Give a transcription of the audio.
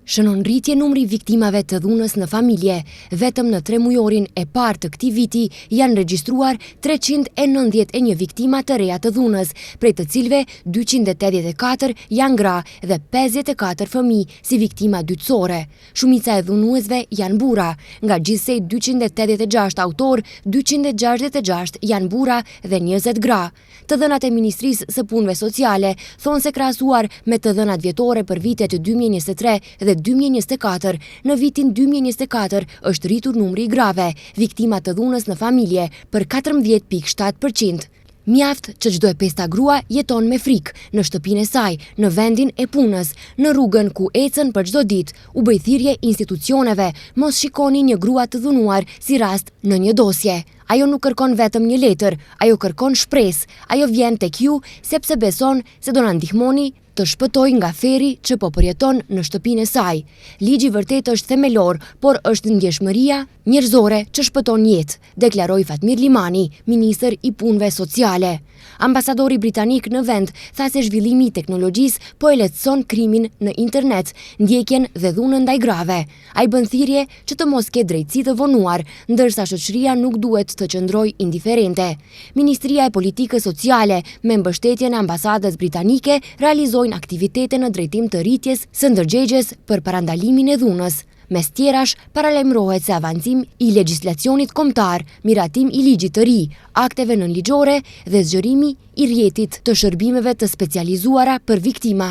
Shënon rritje numri viktimave të dhunës në familje. Vetëm në 3 mujorin e parë të këtij viti janë regjistruar 391 viktima të reja të dhunës, prej të cilëve 284 janë gra dhe 54 fëmijë si viktima dytësore. Shumica e dhunuesve janë burra. Nga gjithsej 286 autor, 266 janë burra dhe 20 gra. Të dhënat e Ministrisë së Punëve Sociale thonë se krahasuar me të dhënat vjetore për vitet 2023 dhe 2024, në vitin 2024 është rritur numri i grave, viktima të dhunës në familje për 14.7%. Mjaft që çdo e 5-ta grua jeton me frikë, në shtëpinë e saj, në vendin e punës, në rrugën ku ecën për çdo ditë, u bëj thirrje institucioneve, mos shikoni një grua të dhunuar si rast në një dosje. Ajo nuk kërkon vetëm një letër, ajo kërkon shpresë, ajo vjen tek ju sepse beson se do na ndihmoni të shpëtoj nga feri që po përjeton në shtëpinë e saj. Ligji vërtet është themelor, por është ndjeshmëria njerëzore që shpëton jetë, deklaroi Fatmir Limani, ministër i punëve sociale. Ambasadori britanik në vend tha se zhvillimi i teknologjisë po e lehtëson krimin në internet, ndjekjen dhe dhunën ndaj grave. Ai bën thirrje që të mos ketë drejtësi të vonuar, ndërsa shoqëria nuk duhet të qëndrojë indiferente. Ministria e Politikës Sociale me mbështetjen e ambasadës britanike realizojnë aktivitete në drejtim të rritjes së ndërgjegjes për parandalimin e dhunës. Mes tjerash, paralajmërohet se avancim i legjislacionit kombëtar, miratim i ligjit të ri, akteve nënligjore dhe zgjerimi i rrjetit të shërbimeve të specializuara për viktima.